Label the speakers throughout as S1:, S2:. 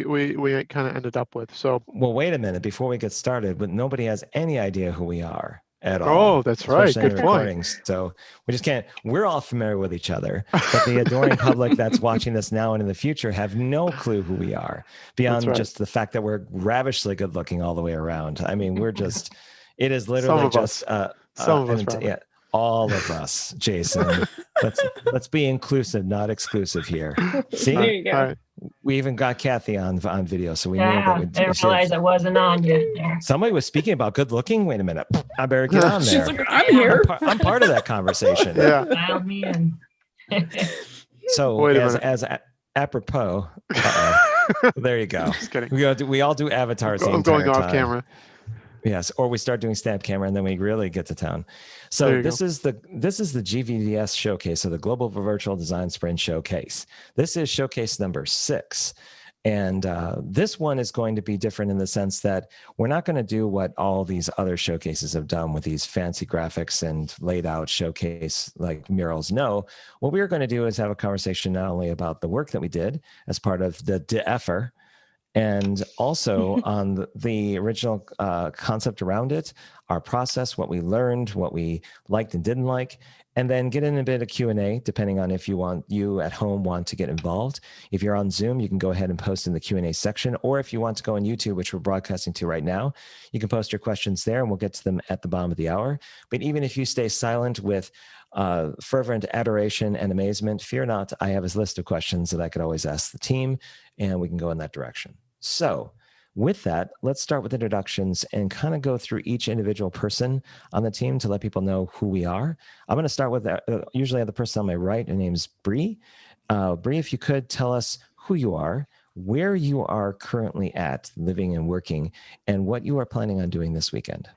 S1: we kind of ended up with. So,
S2: well, wait a minute before we get started, but nobody has any idea who we are at all.
S1: Oh, that's right.
S2: Especially in
S1: Good
S2: the
S1: point.
S2: recordings. So we just can't. We're all familiar with each other, but the adoring public that's watching this now and in the future have no clue who we are beyond
S1: right.
S2: just the fact that we're ravishly good looking all the way around. I mean, we're just. It is literally
S1: Some of
S2: just
S1: us. Some of us,
S2: yeah, all of us, Jason. let's be inclusive, not exclusive here. See,
S3: There you go.
S1: All right.
S2: We even got Cathy on video, so we knew
S4: Yeah,
S2: that
S4: I didn't realize I wasn't on yet there.
S2: somebody was speaking about good looking. Wait a minute, I better get on there.
S3: She's like, I'm here.
S2: I'm part of that conversation.
S1: Yeah.
S4: Dial me in.
S2: So
S1: Wait a
S2: as apropos, there you go.
S1: Just kidding.
S2: We all do avatars. The
S1: I'm going
S2: entire
S1: off
S2: time.
S1: camera.
S2: Yes, or we start doing stab camera and then we really get to town. So this is the GVDS Showcase, so the Global Virtual Design Sprint Showcase. This is showcase number 6. And this one is going to be different in the sense that we're not going to do what all these other showcases have done with these fancy graphics and laid out showcase like murals. No, what we're going to do is have a conversation not only about the work that we did as part of the De-Effer, and also on the original concept around it, our process, what we learned, what we liked and didn't like, and then get in a bit of Q&A, depending on if you at home want to get involved. If you're on Zoom, you can go ahead and post in the Q&A section, or if you want to go on YouTube, which we're broadcasting to right now, you can post your questions there and we'll get to them at the bottom of the hour. But even if you stay silent with fervent adoration and amazement, fear not, I have a list of questions that I could always ask the team, and we can go in that direction. So with that, let's start with introductions and kind of go through each individual person on the team to let people know who we are. I'm going to start with usually the person on my right. Her name's Brie. Brie, if you could tell us who you are, where you are currently at living and working, and what you are planning on doing this weekend.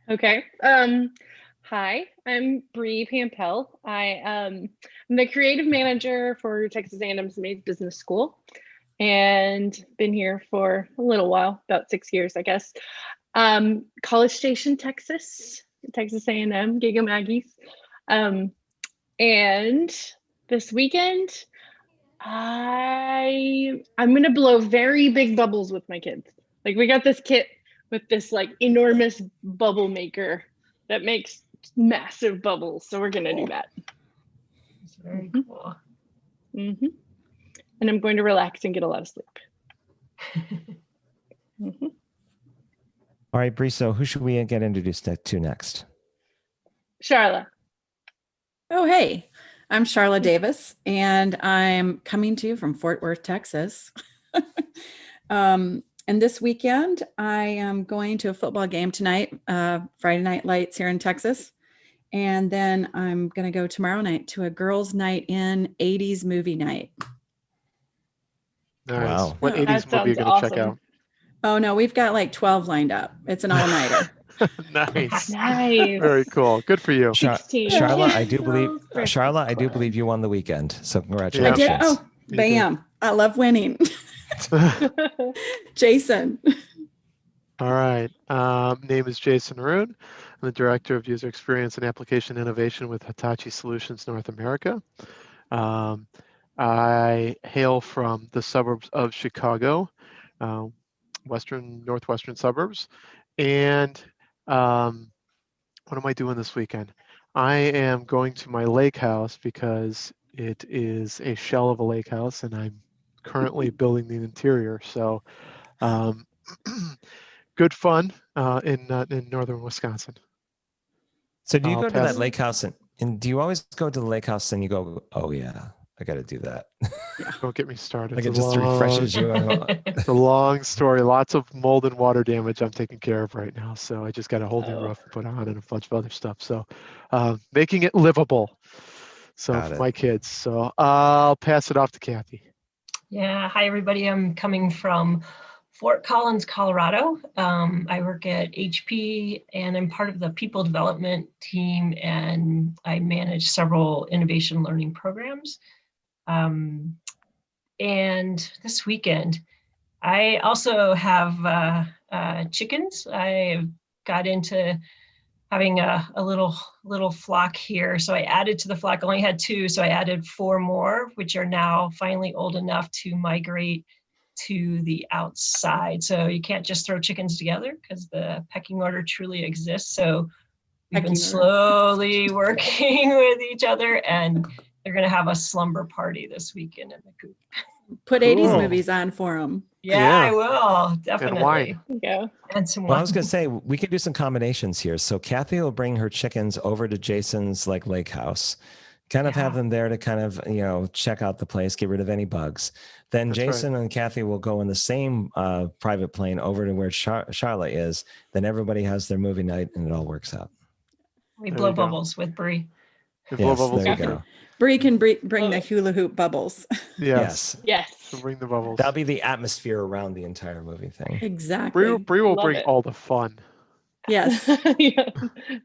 S3: Okay. Hi, I'm Brie Pampell. I'm the creative manager for Texas A&M's Mays Business School, and been here for a little while, about 6 years, I guess. College Station, Texas A&M, Giga Maggie's. And this weekend, I'm gonna blow very big bubbles with my kids. Like, we got this kit with this like enormous bubble maker that makes massive bubbles. So we're gonna do that.
S4: It's very cool.
S3: Mm-hmm. And I'm going to relax and get a lot of sleep.
S2: Mm-hmm. All right, Brie, so who should we get introduced to next?
S3: Charlla.
S5: Oh, hey, I'm Charlla Davis, and I'm coming to you from Fort Worth, Texas. And this weekend, I am going to a football game tonight, Friday Night Lights here in Texas. And then I'm going to go tomorrow night to a girls' night in 80s movie night.
S1: Nice.
S2: Wow.
S1: What 80s movie are you going to check out?
S5: Oh, no, we've got like 12 lined up. It's an all-nighter.
S1: Nice.
S3: Nice.
S1: Very cool. Good for you.
S2: Charlla, I do believe you won the weekend. So congratulations.
S5: I did. Oh, bam. I love winning. Jason.
S1: All right. Name is Jason Ruud. I'm the Director of User Experience and Application Innovation with Hitachi Solutions North America. I hail from the suburbs of Chicago, northwestern suburbs. And what am I doing this weekend? I am going to my lake house because it is a shell of a lake house and I'm currently building the interior. So good fun in northern Wisconsin.
S2: So do you go to that lake house and do you always go to the lake house and you go, oh yeah, I got to do that?
S1: Don't get me started.
S2: Like it just refreshes you.
S1: It's a long story. Lots of mold and water damage I'm taking care of right now. So I just got a whole new roof to put on and a bunch of other stuff. So making it livable. So for my kids. So I'll pass it off to Cathy.
S4: Yeah. Hi, everybody. I'm coming from Fort Collins, Colorado. I work at HP and I'm part of the people development team, and I manage several innovation learning programs. And this weekend, I also have chickens. I got into having a little flock here. So I added to the flock. I only had 2, so I added 4 more, which are now finally old enough to migrate to the outside. So you can't just throw chickens together because the pecking order truly exists. So we've been slowly working with each other, and they're going to have a slumber party this weekend in the coop.
S5: Put 80s movies on for them.
S4: Yeah, I will. Definitely.
S1: And wine.
S3: Yeah.
S4: And some
S2: Well,
S4: wine.
S2: I was going to say, we could do some combinations here. So Cathy will bring her chickens over to Jason's lake house, kind of have them there to kind of, check out the place, get rid of any bugs. Then
S1: That's
S2: Jason and Cathy will go in the same private plane over to where Charlla is. Then everybody has their movie night and it all works out.
S4: We blow bubbles with Brie.
S2: Yes, there you go.
S5: Brie can bring the hula hoop bubbles.
S1: Yes.
S3: Yes.
S1: Bring the bubbles.
S2: That'll be the atmosphere around the entire movie thing.
S5: Exactly.
S1: Brie will
S3: Love
S1: bring
S3: it.
S1: all the fun.
S5: Yes.
S3: Yeah.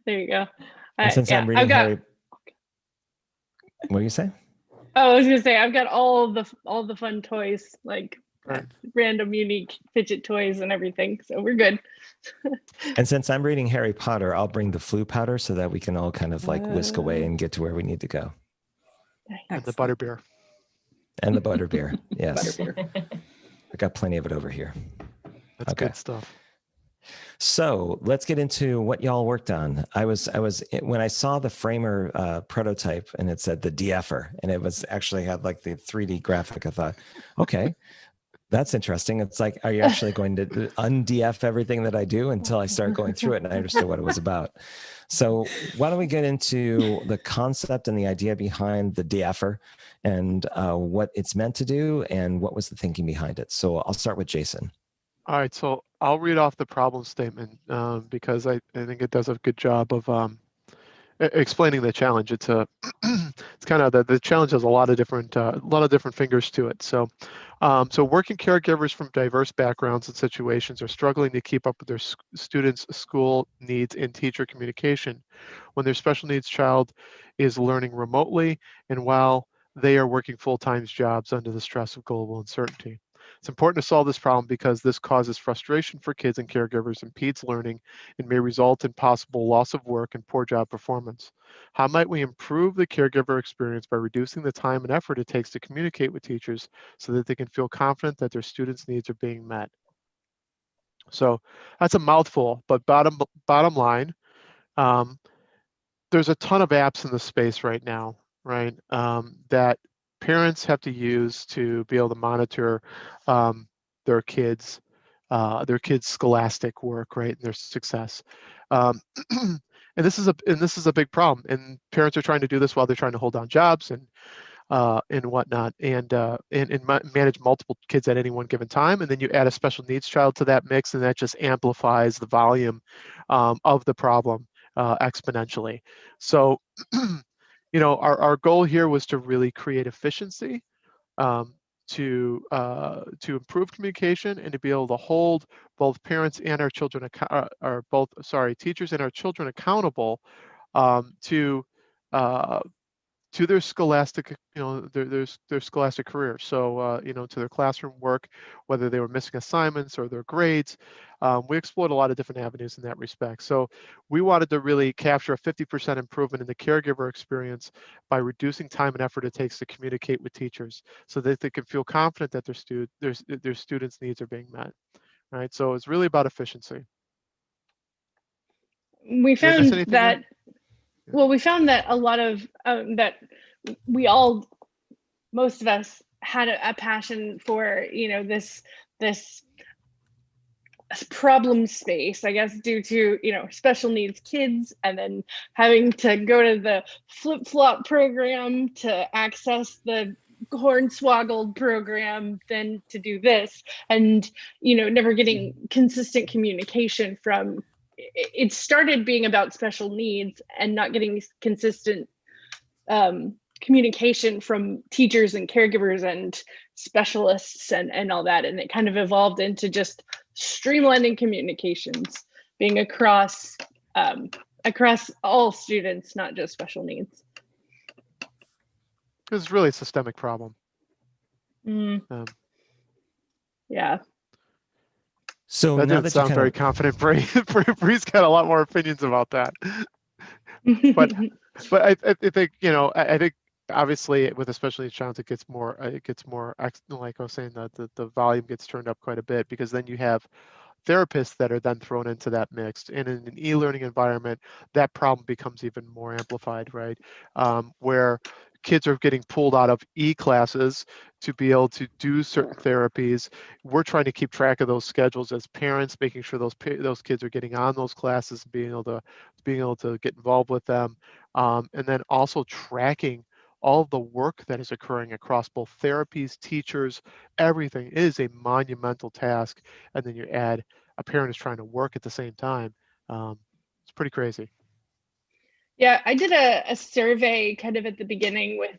S3: There you go.
S2: And since I'm reading Harry, what do you say?
S3: Oh, I was gonna say I've got all the fun toys, like
S1: Right.
S3: random unique fidget toys and everything. So we're good.
S2: And since I'm reading Harry Potter, I'll bring the flu powder so that we can all kind of whisk away and get to where we need to go.
S1: And the butterbeer.
S2: And the butterbeer. Yes.
S5: Butterbeer.
S2: I got plenty of it over here.
S1: That's good stuff.
S2: So let's get into what y'all worked on. I was when I saw the framer prototype and it said the De-Effer, and it was actually had like the 3D graphic. I thought, okay, that's interesting. It's like, are you actually going to un-DF everything that I do until I start going through it and I understood what it was about? So why don't we get into the concept and the idea behind the De-Effer and what it's meant to do and what was the thinking behind it. So I'll start with Jason.
S1: All right, so I'll read off the problem statement because I think it does a good job of explaining the challenge. It's it's kind of the challenge has a lot of different fingers to it. So working caregivers from diverse backgrounds and situations are struggling to keep up with their students' school needs and teacher communication when their special needs child is learning remotely and while they are working full-time jobs under the stress of global uncertainty. It's important to solve this problem because this causes frustration for kids and caregivers, impedes learning, and may result in possible loss of work and poor job performance. How might we improve the caregiver experience by reducing the time and effort it takes to communicate with teachers so that they can feel confident that their students' needs are being met? So that's a mouthful, but bottom line, there's a ton of apps in the space right now, right, that parents have to use to be able to monitor their kids' scholastic work, right, and their success. And this is a big problem. And parents are trying to do this while they're trying to hold down jobs and whatnot, and manage multiple kids at any one given time. And then you add a special needs child to that mix, and that just amplifies the volume of the problem exponentially. So our goal here was to really create efficiency, to improve communication, and to be able to hold both parents and our children, teachers and our children accountable to their scholastic, their scholastic career. So, to their classroom work, whether they were missing assignments or their grades. We explored a lot of different avenues in that respect. So we wanted to really capture a 50% improvement in the caregiver experience by reducing time and effort it takes to communicate with teachers so that they can feel confident that their students' needs are being met. All right, so it's really about efficiency.
S3: We found that, we found that a lot of, that most of us had a passion for, this problem space, I guess, due to, special needs kids, and then having to go to the flip-flop program to access the hornswoggled program, then to do this, and, never getting consistent communication from, it started being about special needs and not getting consistent communication from teachers and caregivers and specialists and all that. And it kind of evolved into just streamlining communications, being across all students, not just special needs.
S1: It's really a systemic problem.
S3: Yeah.
S1: So that didn't sound very confident. Brie's got a lot more opinions about that. But I think, I think obviously with especially child, it gets more, like I was saying, the volume gets turned up quite a bit, because then you have therapists that are then thrown into that mix. And in an e-learning environment, that problem becomes even more amplified, right? Where kids are getting pulled out of e-classes to be able to do certain therapies. We're trying to keep track of those schedules as parents, making sure those kids are getting on those classes, being able to get involved with them, and then also tracking all of the work that is occurring across both therapies, teachers, everything. It is a monumental task. And then you add a parent is trying to work at the same time. It's pretty crazy.
S3: Yeah, I did a survey kind of at the beginning with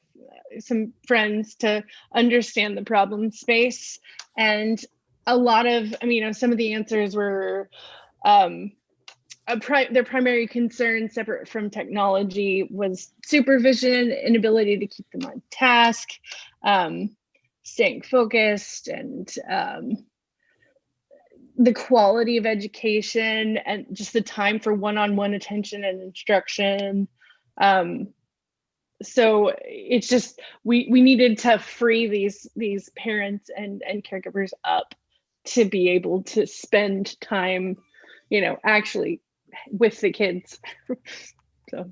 S3: some friends to understand the problem space. And a lot of, some of the answers were their primary concern, separate from technology, was supervision, inability to keep them on task, staying focused, and the quality of education, and just the time for one-on-one attention and instruction. So it's just, we needed to free these parents and caregivers up to be able to spend time, actually with the kids. So.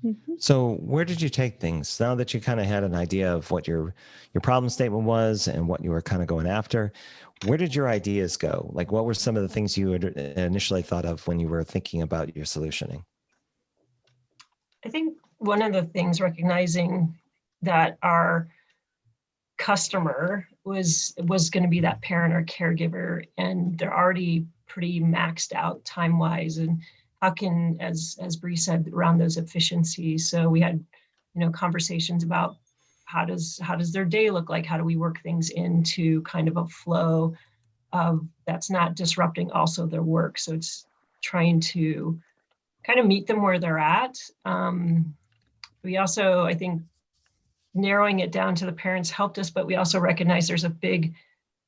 S3: Mm-hmm.
S2: So where did you take things now that you kind of had an idea of what your problem statement was and what you were kind of going after? Where did your ideas go? Like, what were some of the things you had initially thought of when you were thinking about your solutioning?
S4: I think one of the things, recognizing that our customer was going to be that parent or caregiver, and they're already pretty maxed out time-wise, and how can, as Brie said, around those efficiencies. So we had, conversations about how does their day look like? How do we work things into kind of a flow of that's not disrupting also their work? So it's trying to kind of meet them where they're at. We also, I think, narrowing it down to the parents helped us, but we also recognize there's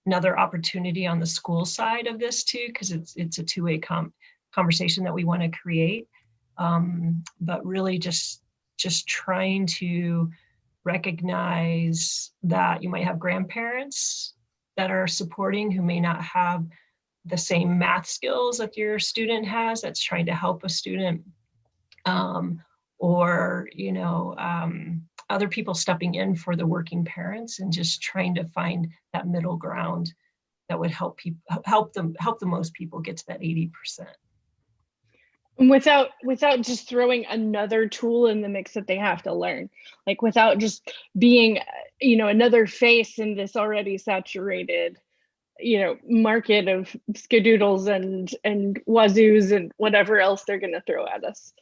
S4: another opportunity on the school side of this too, because it's a two-way conversation that we want to create. But really just trying to recognize that you might have grandparents that are supporting who may not have the same math skills that your student has, that's trying to help a student, or other people stepping in for the working parents, and just trying to find that middle ground that would help the most people get to that 80%.
S3: Without just throwing another tool in the mix that they have to learn, like without just being, another face in this already saturated, market of skadoodles and wazoos and whatever else they're going to throw at us.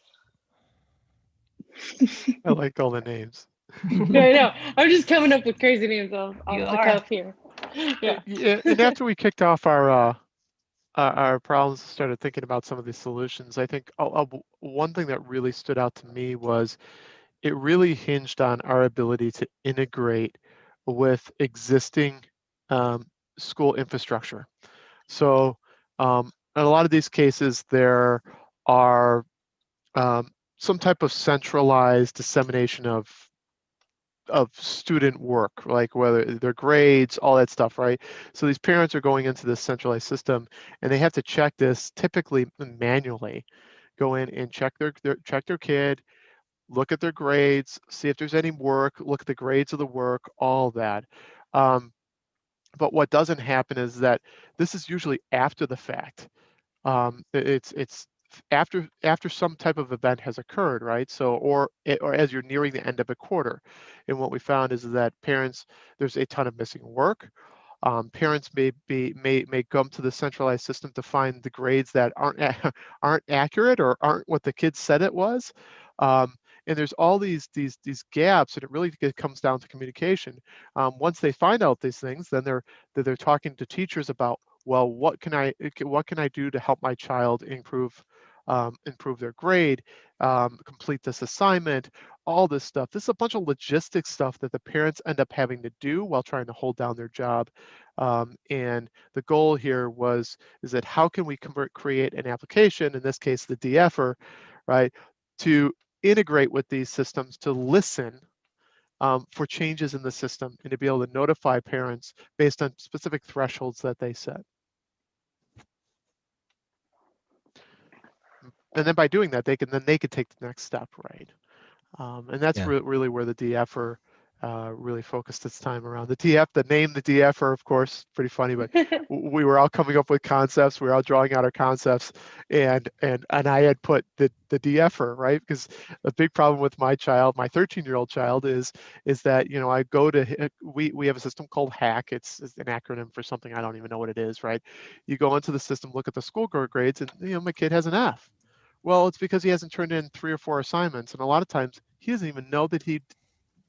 S1: I like all the names.
S3: Yeah, I know. I'm just coming up with crazy names off the cuff here. Yeah.
S1: And after we kicked off our problems, started thinking about some of these solutions, I think one thing that really stood out to me was it really hinged on our ability to integrate with existing school infrastructure. So in a lot of these cases, there are some type of centralized dissemination of student work, like whether their grades, all that stuff, right? So these parents are going into this centralized system, and they have to check this typically manually. Go in and check their kid, look at their grades, see if there's any work, look at the grades of the work, all that. But what doesn't happen is that this is usually after the fact. It's after some type of event has occurred, right? So, or as you're nearing the end of a quarter. And what we found is that there's a ton of missing work. Parents may come to the centralized system to find the grades that aren't accurate or aren't what the kid said it was. And there's all these gaps, and it really comes down to communication. Once they find out these things, then they're talking to teachers about, well, what can I do to help my child improve their grade, complete this assignment, all this stuff. This is a bunch of logistics stuff that the parents end up having to do while trying to hold down their job. And the goal here is that how can we create an application, in this case the De-Effer, right, to integrate with these systems to listen for changes in the system and to be able to notify parents based on specific thresholds that they set. And then by doing that, they could take the next step, right? And that's really where the De-Effer really focused its time around. The name, the De-Effer, of course, pretty funny, but we were all coming up with concepts. We were all drawing out our concepts, and I had put the De-Effer, right? Because a big problem with my child, my 13-year-old child, is that, you know, I go to, we have a system called HACK. It's an acronym for something I don't even know what it is, right? You go into the system, look at the school grades, and, you know, my kid has an F. Well, it's because he hasn't turned in 3 or 4 assignments, and a lot of times he doesn't even know that he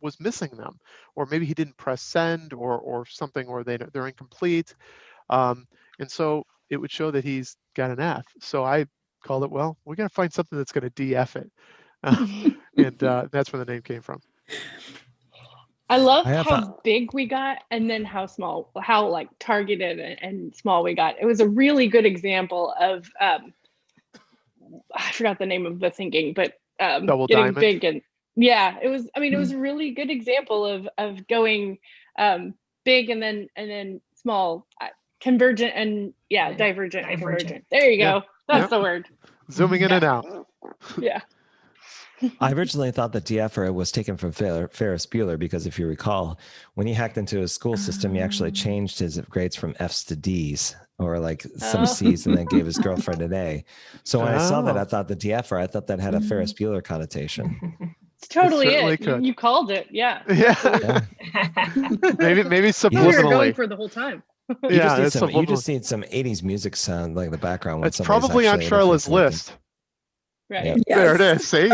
S1: was missing them, or maybe he didn't press send, or something, or they're incomplete, and so it would show that he's got an F. So I called it, well, we got to find something that's going to de-F it, and that's where the name came from.
S3: I love how big we got, and then how small, how like targeted and small we got. It was a really good example of I forgot the name of the thinking, but
S1: Double
S3: getting
S1: diamond.
S3: big, and yeah, it was. I mean, it was a really good example of going big and then small, convergent and divergent and convergent. There you go. That's the word.
S1: Zooming in and out.
S3: Yeah.
S2: I originally thought that De-Effer was taken from Ferris Bueller, because if you recall, when he hacked into his school system, he actually changed his grades from F's to D's, or like some C's, and then gave his girlfriend an A. So when I saw that, I thought the De-Effer, I thought that had a Ferris Bueller connotation.
S3: It's totally it. You called it. Yeah.
S1: Yeah. maybe subliminally.
S3: We were going for the whole time.
S2: You just need some 80s music sound, like the background.
S1: It's probably on Charlla's list.
S3: Right.
S2: Yeah.
S5: Yes.
S1: There it is. See?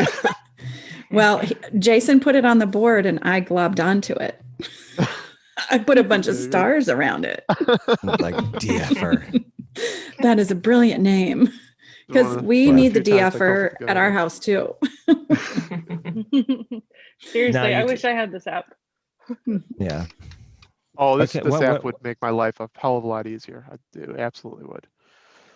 S5: Well, Jason put it on the board and I globbed onto it. I put a bunch of stars around it.
S2: Like De-Effer.
S5: That is a brilliant name, because we need the De-Effer at our house too.
S3: Seriously, I wish I had this app.
S2: Yeah.
S1: Oh, this app would make my life a hell of a lot easier. I do, absolutely would.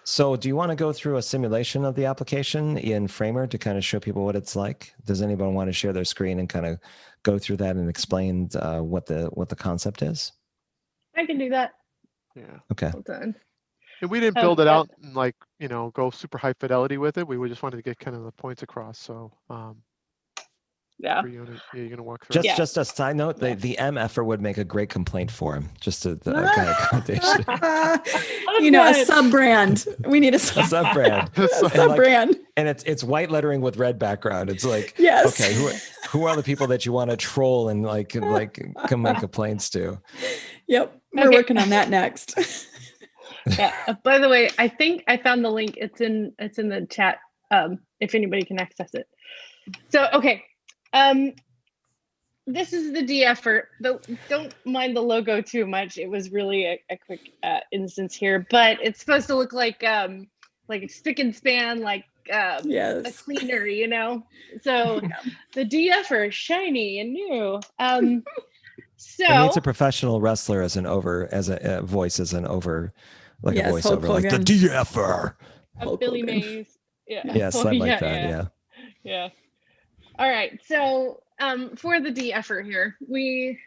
S2: So do you want to go through a simulation of the application in Framer to kind of show people what it's like? Does anyone want to share their screen and kind of go through that and explain what the concept is?
S3: I can do that.
S1: Yeah.
S2: Okay.
S3: Well done.
S1: And we didn't build it out and like, you know, go super high fidelity with it. We just wanted to get kind of the points across. So
S3: yeah.
S1: You're gonna walk through.
S2: Just a side note, the M-Effer would make a great complaint for him. Just a kind of connotation.
S5: You know, a sub brand. We need a sub brand.
S2: And it's white lettering with red background. It's like,
S5: yes.
S2: Okay, who are the people that you want to troll and like come make complaints to?
S5: Yep, we're working on that next.
S3: Yeah. By the way, I think I found the link. It's in the chat. If anybody can access it. So okay. This is the De-Effer. Don't mind the logo too much. It was really a quick instance here, but it's supposed to look like a spick and span, like a cleaner, you know. So the De-Effer is shiny and new. So
S2: it needs a professional wrestler as a voice, like a voiceover, like the De-Effer.
S3: Billy Mays.
S2: Yeah, something like that.
S3: Yeah. All right, so for the De-Effer here, we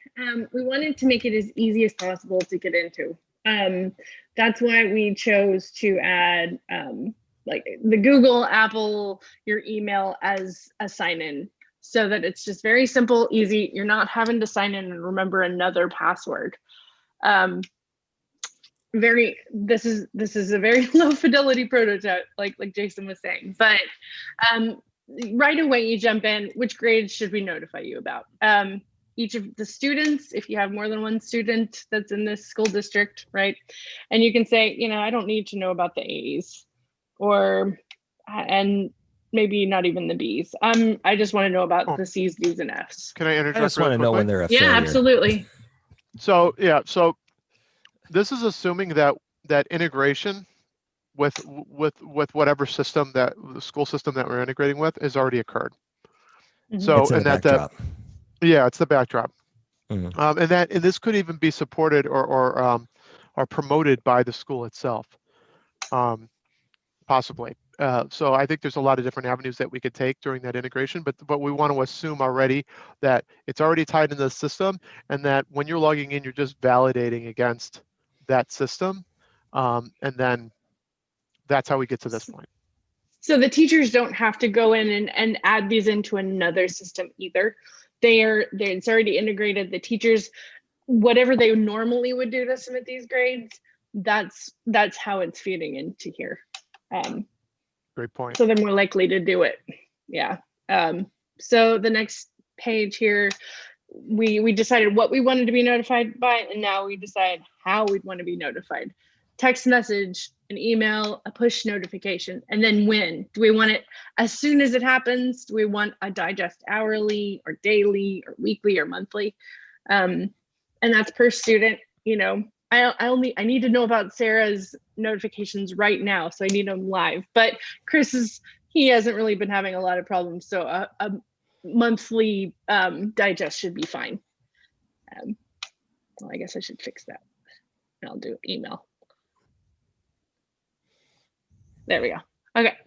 S3: wanted to make it as easy as possible to get into. That's why we chose to add like the Google, Apple, your email as a sign-in, so that it's just very simple, easy. You're not having to sign in and remember another password. This is a very low fidelity prototype, like Jason was saying, but right away you jump in, which grades should we notify you about? Each of the students, if you have more than one student that's in this school district, right? And you can say, you know, I don't need to know about the A's, and maybe not even the B's. I just want to know about the C's, D's, and F's.
S1: Can I interject?
S2: I just want to know when they're a failure.
S3: Yeah, absolutely.
S1: So this is assuming that integration with whatever system, that the school system that we're integrating with, has already occurred.
S3: Mm-hmm.
S1: So
S2: it's
S1: and
S2: it's
S1: the backdrop. Mm-hmm. And this could even be supported or promoted by the school itself, possibly. So I think there's a lot of different avenues that we could take during that integration, but we want to assume already that it's already tied into the system, and that when you're logging in, you're just validating against that system. And then that's how we get to this point.
S3: So the teachers don't have to go in and add these into another system either. It's already integrated. The teachers, whatever they normally would do to submit these grades, that's how it's feeding into here.
S1: Great point.
S3: So they're more likely to do it. Yeah. So the next page here, we decided what we wanted to be notified by, and now we decide how we'd want to be notified. Text message, an email, a push notification, and then when. Do we want it as soon as it happens? Do we want a digest hourly or daily or weekly or monthly? And that's per student. You know, I need to know about Sarah's notifications right now, so I need them live. But he hasn't really been having a lot of problems, so a monthly digest should be fine. Well, I guess I should fix that. I'll do email. There we go. Okay.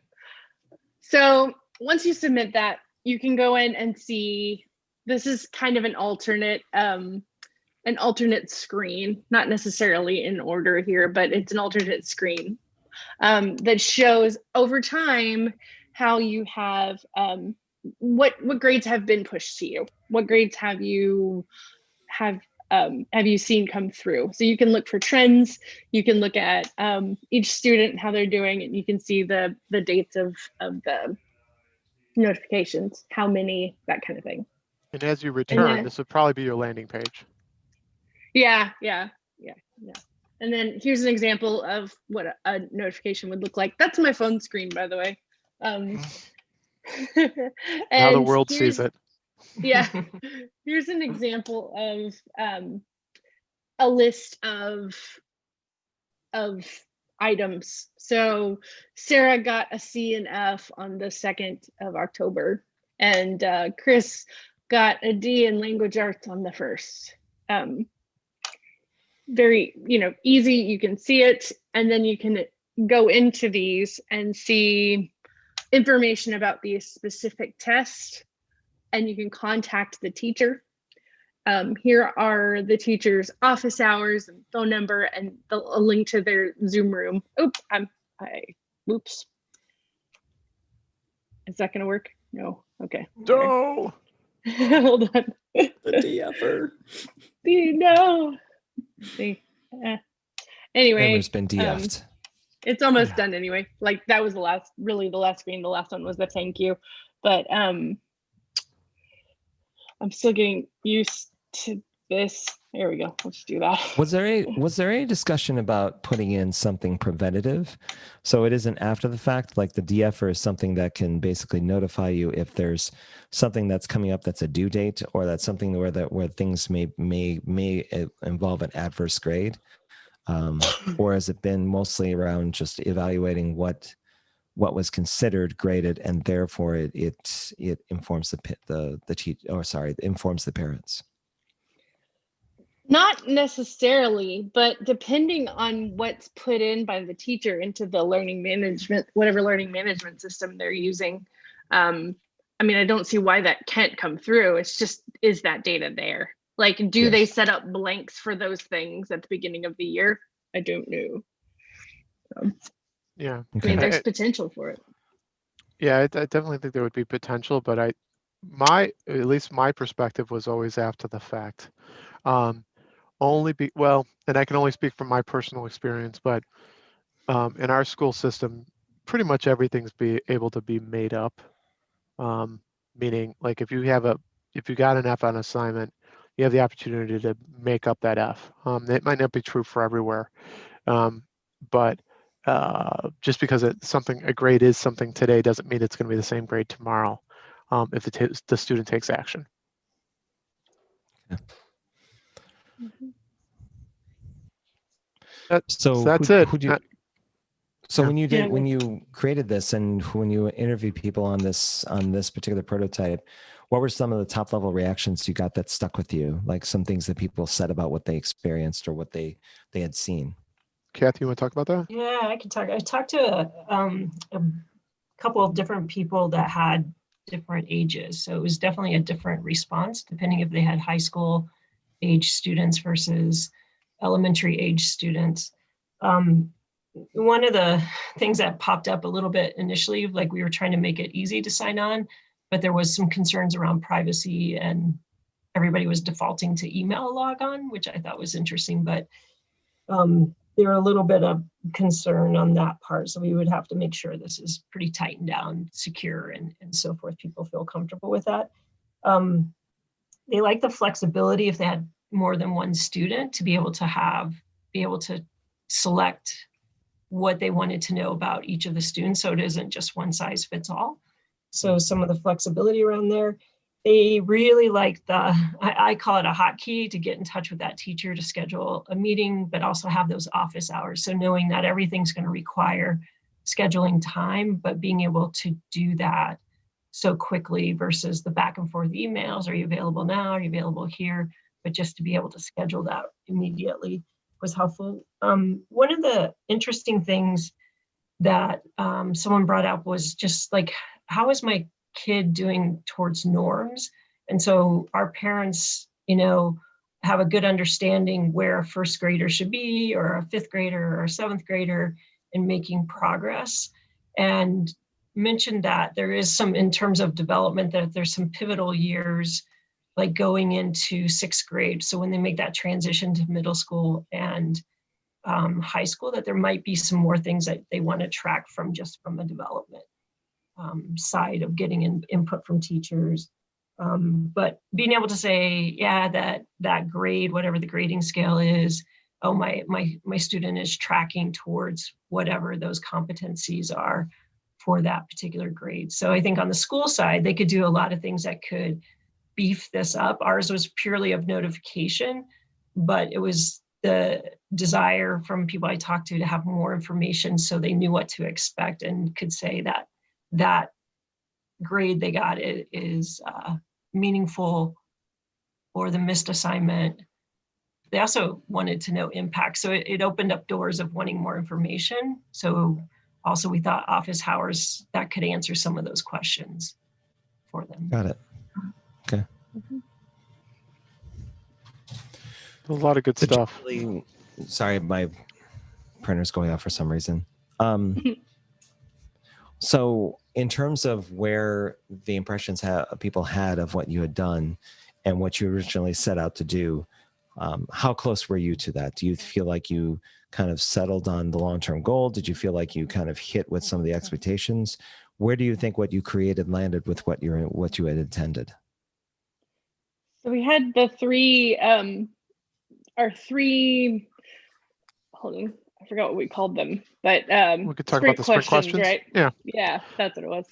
S3: So once you submit that, you can go in and see, this is kind of an alternate screen, not necessarily in order here, but it's an alternate screen that shows over time how you have, what grades have been pushed to you. What grades have you seen come through? So you can look for trends. You can look at each student, how they're doing, and you can see the dates of the notifications, how many, that kind of thing.
S1: And as you return, this would probably be your landing page.
S3: Yeah. And then here's an example of what a notification would look like. That's my phone screen, by the way.
S1: Now the world sees it.
S3: Yeah, here's an example of a list of items. So Sarah got a C and F on the 2nd of October, and Chris got a D in language arts on the 1st. Very, easy. You can see it, and then you can go into these and see information about the specific test, and you can contact the teacher. Here are the teacher's office hours and phone number, and a link to their Zoom room. Oops. Is that gonna work? No. Okay.
S1: No.
S3: Hold on.
S5: The De-Effer.
S3: No. See. Anyway.
S2: Hammer's been de-effed.
S3: It's almost done anyway. Like that was the last screen. The last one was the thank you, but I'm still getting used to this. There we go. Let's do that.
S2: Was there any discussion about putting in something preventative, so it isn't after the fact? Like the De-Effer is something that can basically notify you if there's something that's coming up that's a due date, or that's something where things may involve an adverse grade, or has it been mostly around just evaluating what was considered graded, and therefore it informs informs the parents?
S3: Not necessarily, but depending on what's put in by the teacher into the whatever learning management system they're using. I don't see why that can't come through. It's just, is that data there? Like, do they set up blanks for those things at the beginning of the year? I don't know.
S1: Yeah.
S2: Okay.
S3: There's potential for it.
S1: Yeah, I definitely think there would be potential, but at least my perspective was always after the fact. And I can only speak from my personal experience, but in our school system, pretty much everything's able to be made up. Meaning, like if you got an F on assignment, you have the opportunity to make up that F. It might not be true for everywhere, but just because a grade is something today doesn't mean it's going to be the same grade tomorrow if the student takes action.
S2: Yeah.
S3: Mm-hmm.
S1: So that's it.
S2: When you created this and when you interviewed people on this particular prototype, what were some of the top level reactions you got that stuck with you? Like some things that people said about what they experienced or what they had seen.
S1: Cathy, you want to talk about that?
S4: Yeah, I can talk. I talked to couple of different people that had different ages. So it was definitely a different response depending if they had high school age students versus elementary age students. One of the things that popped up a little bit initially, like we were trying to make it easy to sign on, but there was some concerns around privacy and everybody was defaulting to email log on, which I thought was interesting, but there were a little bit of concern on that part. So we would have to make sure this is pretty tightened down, secure, and so forth. People feel comfortable with that. They like the flexibility if they had more than one student to be able to select what they wanted to know about each of the students. So it isn't just one size fits all. So some of the flexibility around there. They really like I call it a hotkey to get in touch with that teacher to schedule a meeting, but also have those office hours. So knowing that everything's going to require scheduling time, but being able to do that so quickly versus the back and forth emails. Are you available now? Are you available here? But just to be able to schedule that immediately was helpful. One of the interesting things that someone brought up was just like, how is my kid doing towards norms? And so our parents, have a good understanding where a first grader should be, or a fifth grader or a seventh grader, in making progress. And mentioned that there is some, in terms of development, that there's some pivotal years, like going into sixth grade. So when they make that transition to middle school and high school, that there might be some more things that they want to track from a development side of getting input from teachers. But being able to say, yeah, that grade, whatever the grading scale is, oh, my student is tracking towards whatever those competencies are for that particular grade. So I think on the school side, they could do a lot of things that could beef this up. Ours was purely of notification, but it was the desire from people I talked to have more information so they knew what to expect and could say that grade they got is meaningful, or the missed assignment. They also wanted to know impact. So it opened up doors of wanting more information. So also we thought office hours that could answer some of those questions for them.
S2: Got it. Okay.
S1: A lot of good stuff.
S2: Sorry, my printer's going off for some reason. So in terms of where the impressions people had of what you had done and what you originally set out to do, how close were you to that? Do you feel like you kind of settled on the long-term goal? Did you feel like you kind of hit with some of the expectations? Where do you think what you created landed with what you had intended?
S3: So we had the three, hold on, I forgot what we called them, but
S1: we could talk about the sprint questions,
S3: right?
S1: Yeah,
S3: that's what it was.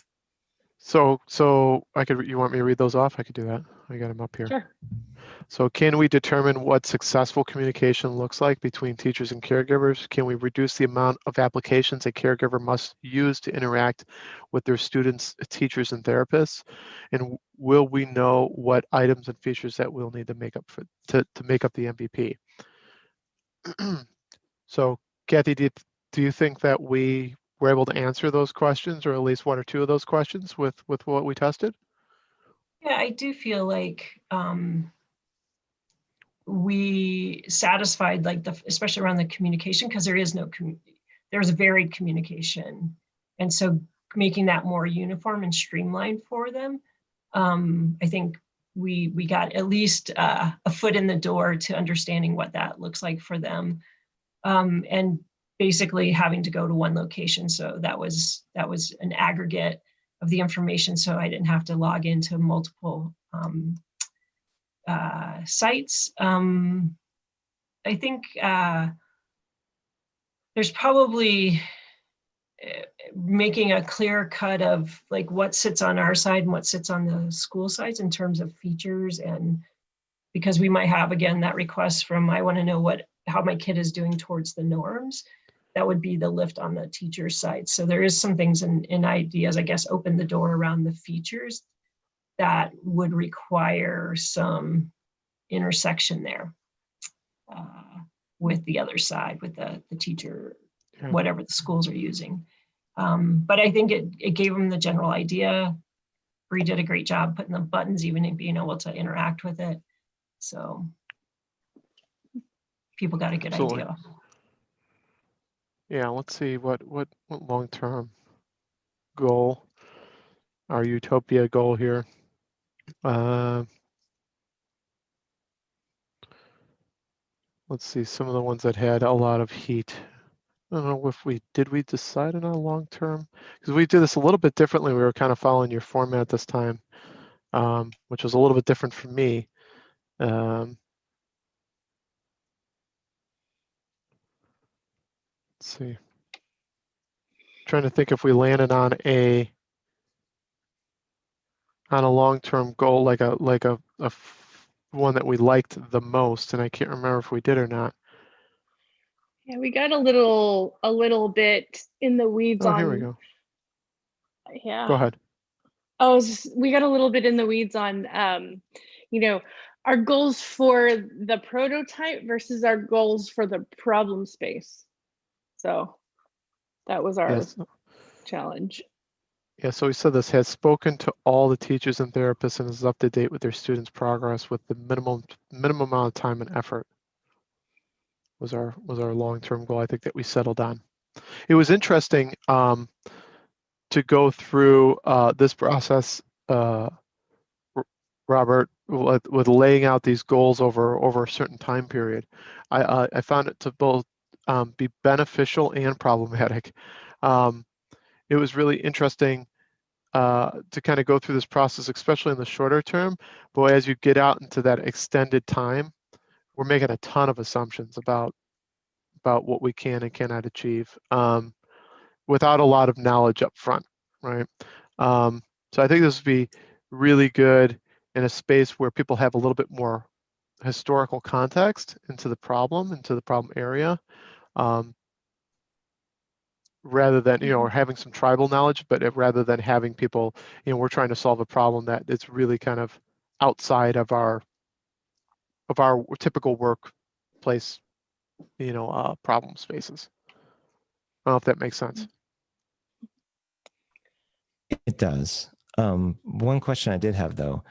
S1: So you want me to read those off? I could do that. I got them up here.
S3: Sure.
S1: So can we determine what successful communication looks like between teachers and caregivers? Can we reduce the amount of applications a caregiver must use to interact with their students, teachers, and therapists? And will we know what items and features that we'll need to make up to make up the MVP? So Cathy, do you think that we were able to answer those questions, or at least one or two of those questions with what we tested?
S4: Yeah, I do feel like we satisfied, like especially around the communication, because there's varied communication, and so making that more uniform and streamlined for them. I think we got at least a foot in the door to understanding what that looks like for them, and basically having to go to one location. So that was an aggregate of the information, so I didn't have to log into multiple sites. I think there's probably making a clear cut of like what sits on our side and what sits on the school sides in terms of features, and because we might have, again, that request from, I want to know how my kid is doing towards the norms. That would be the lift on the teacher side. So there is some things in ideas, I guess, open the door around the features that would require some intersection there with the other side, with the teacher, whatever the schools are using. But I think it gave them the general idea. Brie did a great job putting the buttons, even in being able to interact with it. So people got a good
S1: Absolutely.
S4: idea.
S1: Yeah, let's see what long-term goal, our utopia goal here. Let's see some of the ones that had a lot of heat. I don't know if we decide on a long-term, because we did this a little bit differently. We were kind of following your format this time, which was a little bit different from me. Let's see. Trying to think if we landed on a long-term goal, like a one that we liked the most, and I can't remember if we did or not.
S3: Yeah, we got a little bit in the weeds on.
S1: Here we go.
S3: Yeah.
S1: Go ahead.
S3: We got a little bit in the weeds on, our goals for the prototype versus our goals for the problem space. So that was our challenge.
S1: Yeah, so we said this has spoken to all the teachers and therapists and is up to date with their students' progress with the minimum amount of time and effort was our long-term goal, I think, that we settled on. It was interesting to go through this process, Robert, with laying out these goals over a certain time period. I found it to both be beneficial and problematic. It was really interesting to kind of go through this process, especially in the shorter term. But as you get out into that extended time, we're making a ton of assumptions about what we can and cannot achieve without a lot of knowledge up front, right? So I think this would be really good in a space where people have a little bit more historical context into the problem area, rather than, or having some tribal knowledge, but rather than having people, we're trying to solve a problem that it's really kind of outside of our typical workplace, problem spaces. I don't know if that makes sense.
S2: It does. One question I did have, though,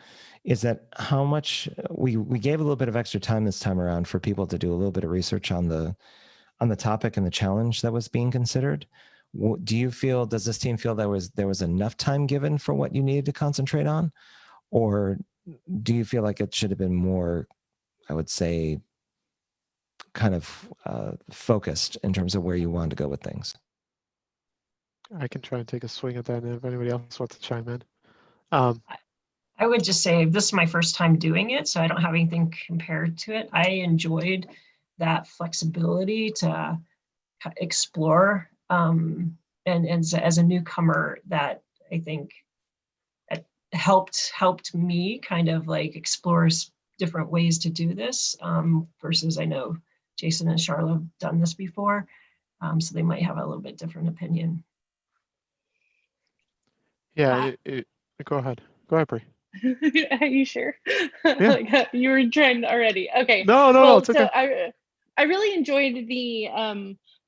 S2: is that how much we gave a little bit of extra time this time around for people to do a little bit of research on the topic and the challenge that was being considered. Does this team feel there was enough time given for what you needed to concentrate on? Or do you feel like it should have been more, I would say, kind of focused in terms of where you wanted to go with things?
S1: I can try and take a swing at that, and if anybody else wants to chime in.
S4: I would just say this is my first time doing it, so I don't have anything compared to it. I enjoyed that flexibility to explore, and as a newcomer, that I think it helped me kind of like explore different ways to do this, versus I know Jason and Charlla have done this before, so they might have a little bit different opinion.
S1: Yeah, go ahead, Brie.
S3: Are you sure?
S1: Yeah.
S3: Like, you were trying already. Okay.
S1: No, it's okay.
S3: So I really enjoyed the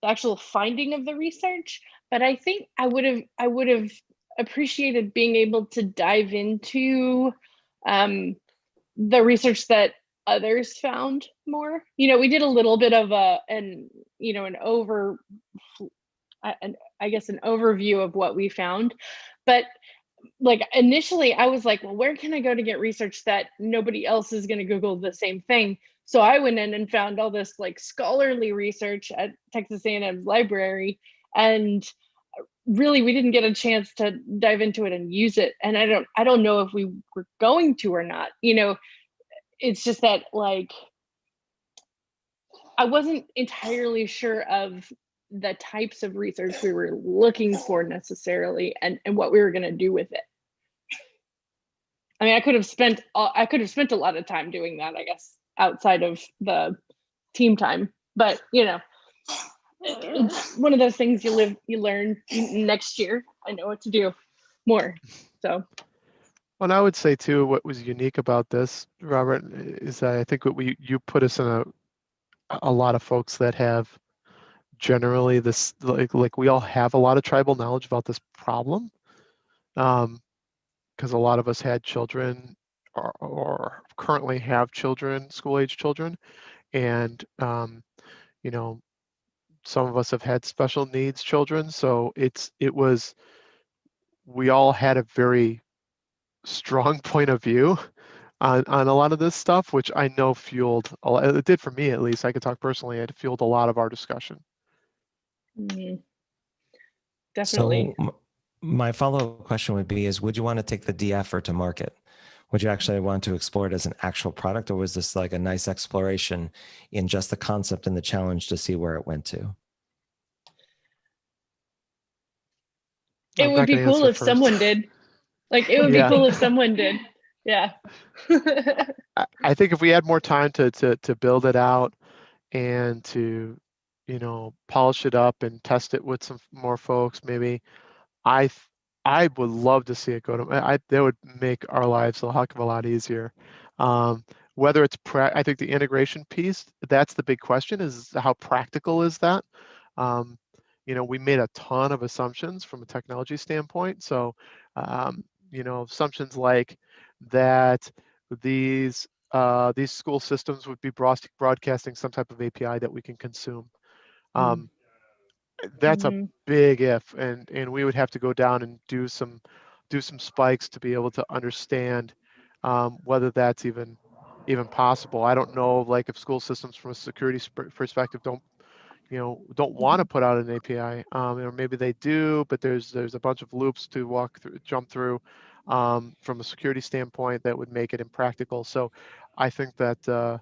S3: actual finding of the research, but I think I would have appreciated being able to dive into the research that others found more. We did a little bit of an overview of what we found, but like initially I was like, well, where can I go to get research that nobody else is going to Google the same thing? So I went in and found all this like scholarly research at Texas A&M's library, and really we didn't get a chance to dive into it and use it. And I don't know if we were going to or not. It's just that like I wasn't entirely sure of the types of research we were looking for necessarily, and what we were going to do with it. I mean, I could have spent a lot of time doing that, I guess, outside of the team time, but it's one of those things you learn. Next year I know what to do more. So
S1: well, I would say too, what was unique about this, Robert, is that I think you put us in a lot of folks that have generally this, like we all have a lot of tribal knowledge about this problem, because a lot of us had children or currently have children, school-age children, and you know, some of us have had special needs children, so we all had a very strong point of view on a lot of this stuff, which I know fueled a lot. It did for me, at least. I could talk personally. It fueled a lot of our discussion.
S3: Definitely.
S2: So my follow-up question would be: would you want to take the De-Effer to market? Would you actually want to explore it as an actual product, or was this like a nice exploration in just the concept and the challenge to see where it went to?
S3: It would be cool if someone did. Like, it would be cool if someone did. Yeah.
S1: I think if we had more time to build it out and to, polish it up and test it with some more folks, maybe I would love to see it go to. That would make our lives a heck of a lot easier. Whether it's I think the integration piece, that's the big question: is how practical is that? We made a ton of assumptions from a technology standpoint. So, assumptions like that these school systems would be broadcasting some type of API that we can consume. That's a big if, and we would have to go down and do some spikes to be able to understand whether that's even possible. I don't know, like, if school systems from a security perspective don't want to put out an API, or maybe they do, but there's a bunch of loops to jump through from a security standpoint that would make it impractical. So I think that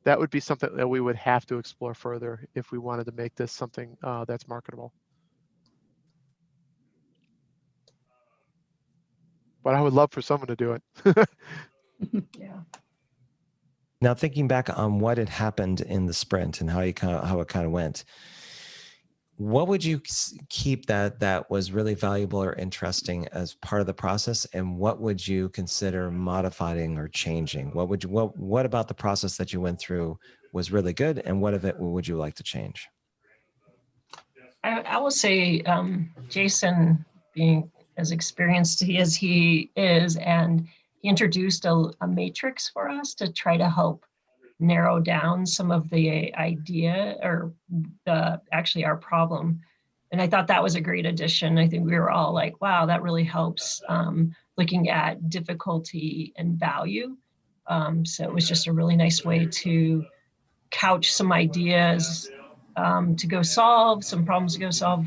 S1: that would be something that we would have to explore further if we wanted to make this something that's marketable. But I would love for someone to do it.
S4: Yeah.
S2: Now, thinking back on what had happened in the sprint and how it kind of went, what would you keep that was really valuable or interesting as part of the process, and what would you consider modifying or changing? What about the process that you went through was really good, and what of it would you like to change?
S4: I will say, Jason, being as experienced as he is, and he introduced a matrix for us to try to help narrow down some of the idea or actually our problem. And I thought that was a great addition. I think we were all like, wow, that really helps looking at difficulty and value. So it was just a really nice way to couch some ideas to go solve, some problems to go solve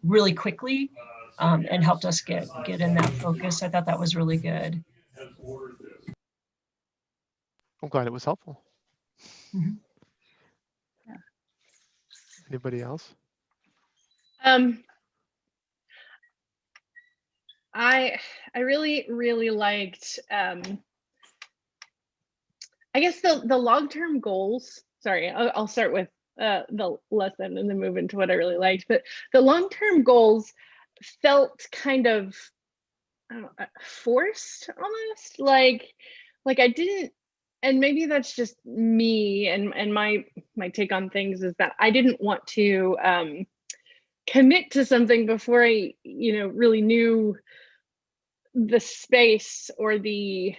S4: really quickly, and helped us get in that focus. I thought that was really good.
S1: I'm glad it was helpful.
S4: Mm-hmm.
S3: Yeah.
S1: Anybody else?
S3: I really liked I guess the long-term goals. Sorry, I'll start with the lesson and then move into what I really liked. But the long-term goals felt kind of, I don't know, forced almost. Like I didn't, and maybe that's just me and my take on things is that I didn't want to commit to something before I really knew the space or the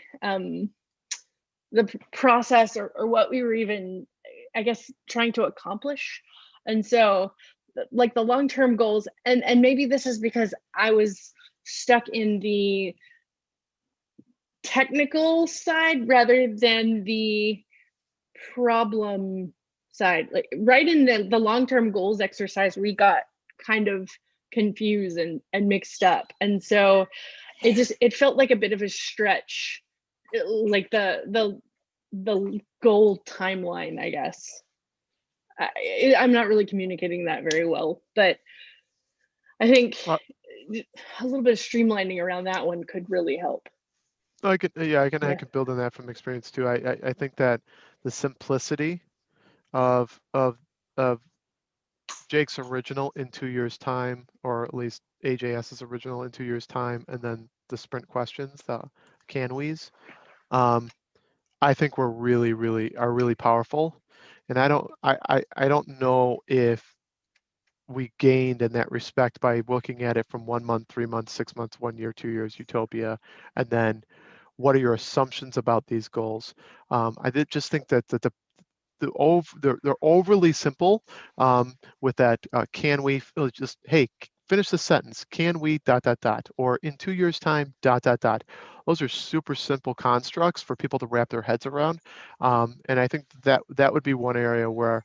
S3: process or what we were even, I guess, trying to accomplish. And so, like, the long-term goals, and maybe this is because I was stuck in the technical side rather than the problem side. Like, right in the long-term goals exercise, we got kind of confused and mixed up. And so it felt like a bit of a stretch, like the goal timeline, I guess. I'm not really communicating that very well, but I think a little bit of streamlining around that one could really help.
S1: I could build on that from experience too. I think that the simplicity of Jake's original in 2 years' time, or at least AJS's original in 2 years' time, and then the sprint questions, the can we's, I think were really powerful. And I don't know if we gained in that respect by looking at it from 1 month, 3 months, 6 months, 1 year, 2 years, utopia, and then what are your assumptions about these goals? I did just think that they're overly simple with that. Can we just, hey, finish the sentence? Can we ... or in 2 years' time ... Those are super simple constructs for people to wrap their heads around, and I think that would be one area where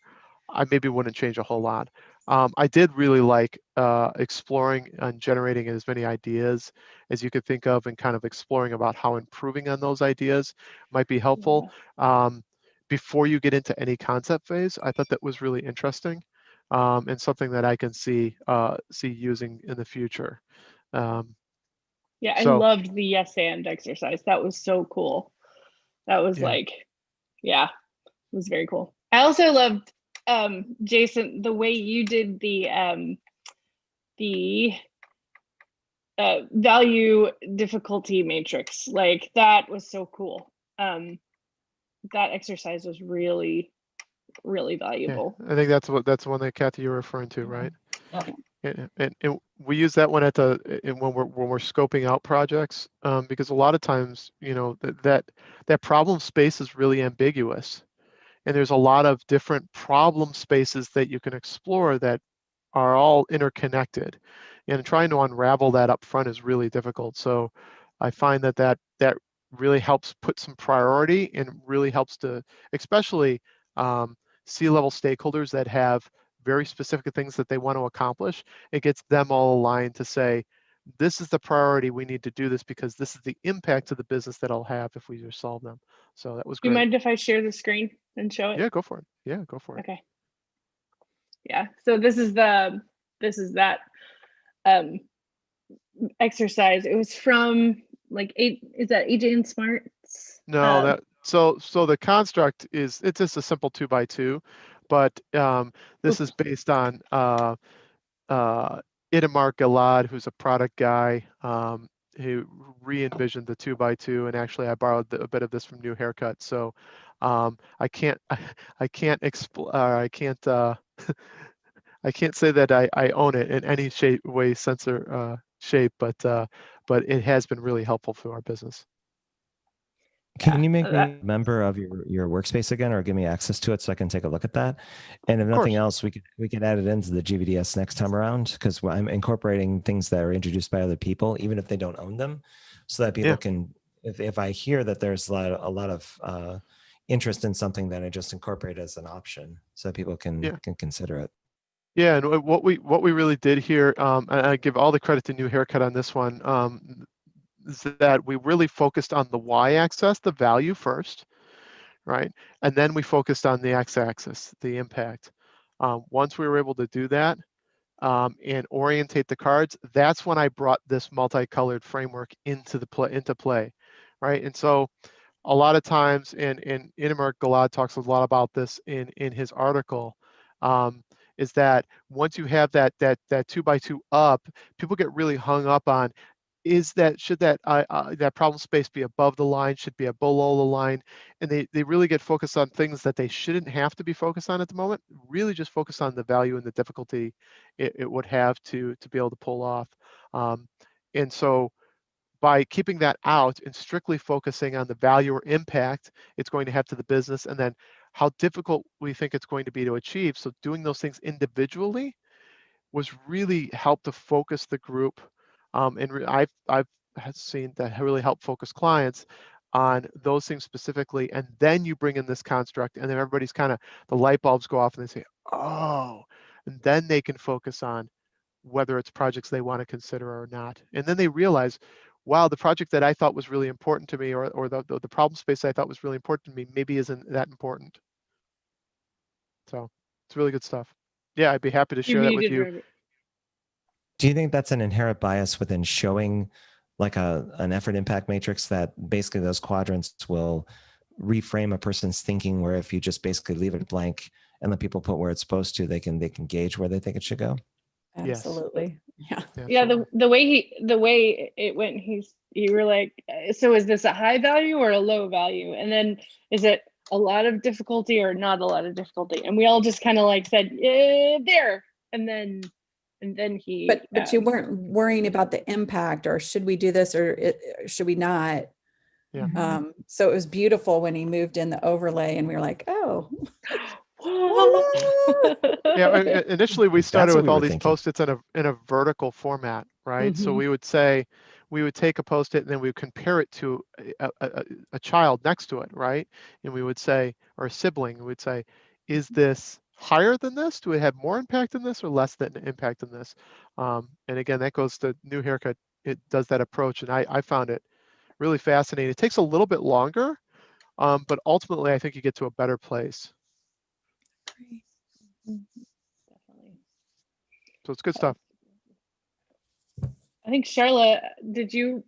S1: I maybe wouldn't change a whole lot. I did really like exploring and generating as many ideas as you could think of, and kind of exploring about how improving on those ideas might be helpful. Before you get into any concept phase, I thought that was really interesting, and something that I can see using in the future.
S3: Yeah, I
S1: So
S3: loved the yes and exercise. That was so cool. That was
S1: Yeah.
S3: like, yeah, it was very cool. I also loved, Jason, the way you did the value difficulty matrix. Like, that was so cool. That exercise was really, really valuable.
S1: I think that's the one that Cathy you're referring to, right?
S4: Yep.
S1: And we use that one when we're scoping out projects, because a lot of times, you know, that problem space is really ambiguous, and there's a lot of different problem spaces that you can explore that are all interconnected, and trying to unravel that up front is really difficult. So I find that really helps put some priority, and really helps to, especially C-level stakeholders that have very specific things that they want to accomplish. It gets them all aligned to say, this is the priority, we need to do this because this is the impact to the business that I'll have if we just solve them. So that was
S3: Do you
S1: great.
S3: mind if I share the screen and show it?
S1: Yeah, go for it. Yeah, go for it.
S3: Okay. Yeah, so this is that exercise. It was from like is that AJ and Smart's?
S1: No, so the construct it's just a simple 2x2, but this is based on Itamar Gilad, who's a product guy, who re-envisioned the 2x2, and actually I borrowed a bit of this from New Haircut. So I can't I can't I can't say that I own it in any shape, way, sense, or shape, but it has been really helpful for our business.
S2: Can you make me a member of your workspace again, or give me access to it so I can take a look at that? And if nothing else, we could add it into the GVDS next time around, because I'm incorporating things that are introduced by other people, even if they don't own them, so that people can, if I hear that there's a lot of interest in something, that I just incorporate as an option, so that people can consider it.
S1: Yeah, and what we really did here, and I give all the credit to New Haircut on this one, is that we really focused on the y-axis, the value first, right? And then we focused on the x-axis, the impact. Once we were able to do that and orientate the cards, that's when I brought this multicolored framework into play, right? And so a lot of times, and Itamar Gilad talks a lot about this in his article, is that once you have that 2x2 up, people get really hung up on, should that problem space be above the line, should be below the line, and they really get focused on things that they shouldn't have to be focused on at the moment. Really just focus on the value and the difficulty it would have to be able to pull off. And so by keeping that out and strictly focusing on the value or impact it's going to have to the business, and then how difficult we think it's going to be to achieve. So doing those things individually was really helped to focus the group. And I've seen that really help focus clients on those things specifically. And then you bring in this construct, and then everybody's kind of, the light bulbs go off and they say, oh, and then they can focus on whether it's projects they want to consider or not. And then they realize, wow, the project that I thought was really important to me, or the problem space I thought was really important to me, maybe isn't that important. So it's really good stuff. Yeah, I'd be happy to share that with you.
S2: Do you think that's an inherent bias within showing like an effort impact matrix, that basically those quadrants will reframe a person's thinking, where if you just basically leave it blank and let people put where it's supposed to, they can gauge where they think it should go?
S5: Absolutely.
S1: Yes.
S3: Yeah. The way it went, you were like, so is this a high value or a low value? And then is it a lot of difficulty or not a lot of difficulty? And we all just kind of like said, there. and then he.
S5: But you weren't worrying about the impact, or should we do this, or should we not?
S1: Yeah.
S5: So it was beautiful when he moved in the overlay, and we were like, oh.
S1: Yeah, initially we started with all these
S2: thinking.
S1: Post-its in a vertical format, right? So we would take a Post-it and then we would compare it to a child next to it, right? And we would say, or a sibling, we would say, is this higher than this? Do it have more impact than this or less than impact than this? And again, that goes to New Haircut. It does that approach, and I found it really fascinating. It takes a little bit longer, but ultimately I think you get to a better place.
S3: Definitely.
S1: So it's good stuff.
S3: I think Charlla, did you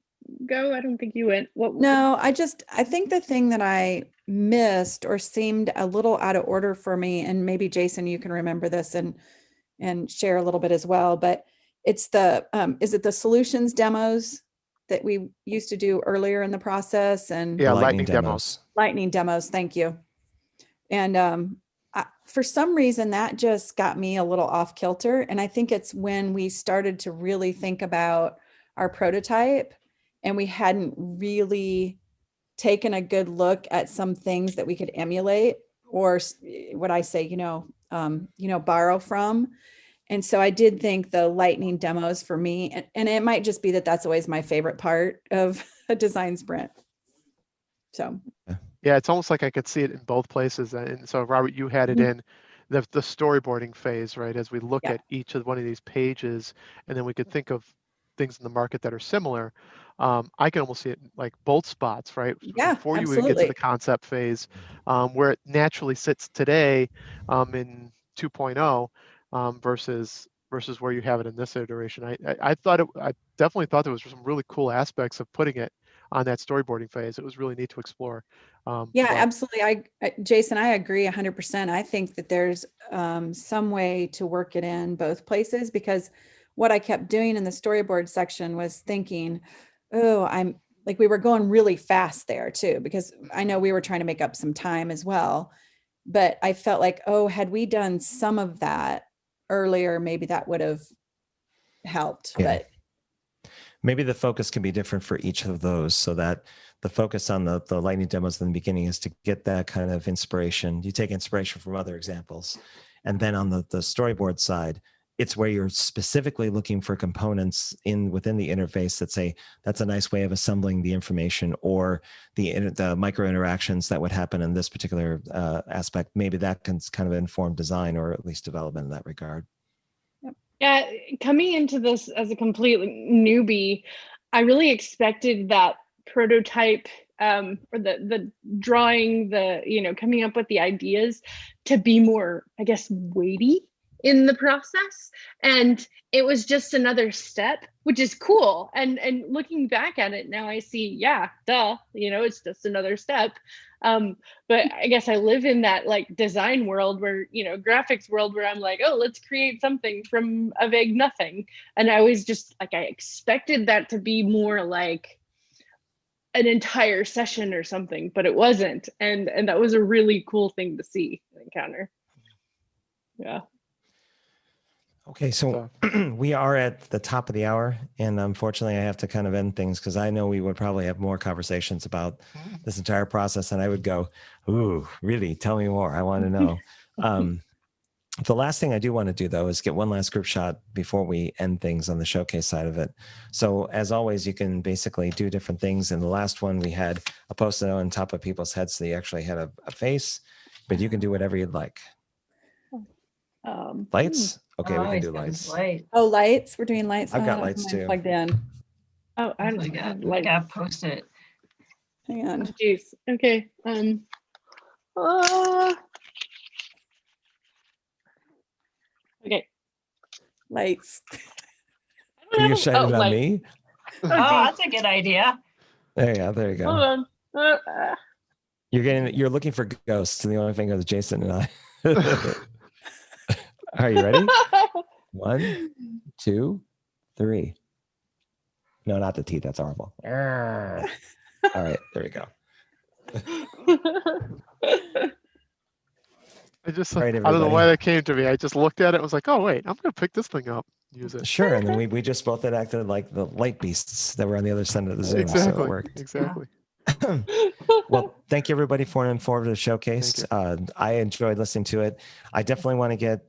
S3: go? I don't think you went.
S5: No, I think the thing that I missed or seemed a little out of order for me, and maybe Jason, you can remember this and share a little bit as well, but it's is it the solutions demos that we used to do earlier in the process? And
S1: yeah, lightning demos.
S5: Lightning demos, thank you. And for some reason that just got me a little off kilter. And I think it's when we started to really think about our prototype and we hadn't really taken a good look at some things that we could emulate, or what I say, borrow from. And so I did think the lightning demos for me, and it might just be that that's always my favorite part of a design sprint. So.
S1: Yeah, it's almost like I could see it in both places. And so, Robert, you had it in the storyboarding phase, right? As we look at each of one of these pages, and then we could think of things in the market that are similar. I can almost see it in like both spots, right?
S5: Yeah,
S1: before you
S5: absolutely.
S1: even get to the concept phase, where it naturally sits today in 2.0 versus where you have it in this iteration. I definitely thought there was some really cool aspects of putting it on that storyboarding phase. It was really neat to explore.
S5: Yeah, absolutely. Jason, I agree 100%. I think that there's some way to work it in both places, because what I kept doing in the storyboard section was thinking, oh, we were going really fast there too, because I know we were trying to make up some time as well, but I felt like, had we done some of that earlier, maybe that would have helped.
S2: Yeah.
S5: But
S2: maybe the focus can be different for each of those, so that the focus on the lightning demos in the beginning is to get that kind of inspiration. You take inspiration from other examples. And then on the storyboard side, it's where you're specifically looking for components within the interface that say, that's a nice way of assembling the information, or the micro interactions that would happen in this particular aspect. Maybe that can kind of inform design, or at least development in that regard.
S3: Yeah, coming into this as a complete newbie, I really expected that prototype or the drawing, coming up with the ideas to be more, I guess, weighty in the process. And it was just another step, which is cool. And looking back at it now, I see, yeah, duh, it's just another step. But I guess I live in that like design world where, graphics world, where I'm like, oh, let's create something from a vague nothing. And I was just like, I expected that to be more like an entire session or something, but it wasn't. And that was a really cool thing to see and encounter. Yeah.
S2: Okay, so we are at the top of the hour, and unfortunately I have to kind of end things, because I know we would probably have more conversations about this entire process, and I would go, ooh, really? Tell me more. I want to know. The last thing I do want to do, though, is get one last group shot before we end things on the showcase side of it. So as always, you can basically do different things. In the last one, we had a Post-it on top of people's heads, so they actually had a face, but you can do whatever you'd like. Lights? Okay, we can do lights.
S5: Oh, lights. We're doing lights.
S2: I've got lights too.
S5: Plugged in.
S3: Oh, I
S4: got Post-it.
S5: Hang on.
S3: Jeez. Okay. Okay.
S5: Lights.
S2: Are you shining on me?
S4: Oh, that's a good idea.
S2: There you go.
S3: Hold on.
S2: You're looking for ghosts, and the only thing is Jason and I. Are you ready? 1, 2, 3. No, not the teeth. That's horrible. All right, there we go.
S1: I just,
S2: All right,
S1: I don't know why
S2: everybody.
S1: that came to me. I just looked at it and was like, oh, wait, I'm going to pick this thing up, use it.
S2: Sure. And then we just both had acted like the light beasts that were on the other side of the Zoom. So it
S1: Exactly.
S2: worked.
S1: Exactly.
S2: Well, thank you everybody for an informative showcase. I enjoyed listening to it. I definitely want to get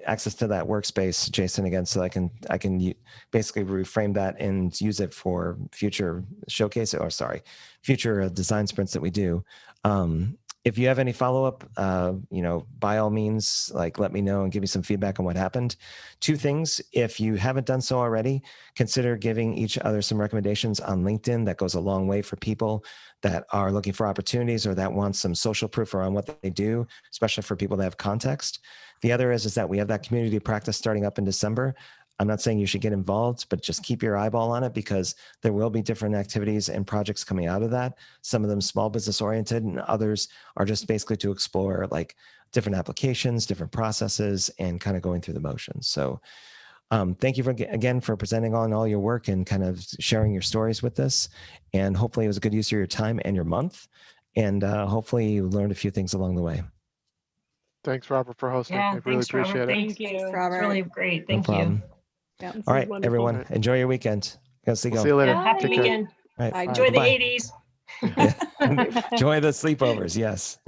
S2: access to that workspace, Jason, again, so I can basically reframe that and use it for future showcase, or sorry, future design sprints that we do. If you have any follow-up, by all means, let me know and give me some feedback on what happened. Two things, if you haven't done so already, consider giving each other some recommendations on LinkedIn. That goes a long way for people that are looking for opportunities or that want some social proof around what they do, especially for people that have context. The other is that we have that community practice starting up in December. I'm not saying you should get involved, but just keep your eyeball on it, because there will be different activities and projects coming out of that. Some of them small business oriented, and others are just basically to explore different applications, different processes, and kind of going through the motions. So thank you again for presenting on all your work and kind of sharing your stories with us. And hopefully it was a good use of your time and your month. And hopefully you learned a few things along the way.
S1: Thanks, Robert, for hosting.
S4: Yeah,
S1: I really
S4: thanks,
S1: appreciate
S4: Robert.
S1: it.
S3: Thank you.
S5: Thanks,
S4: It's
S5: Robert.
S4: really great.
S2: No
S4: Thank you.
S2: problem.
S5: Yeah.
S2: All right,
S3: wonderful.
S2: everyone,
S1: Right.
S2: enjoy your weekend. Go see you.
S1: We'll see you later.
S4: Yeah, happy
S1: Take care.
S4: weekend.
S2: All right.
S5: Bye.
S4: Enjoy the
S2: Bye.
S4: 80s.
S2: Yeah. Enjoy the sleepovers. Yes.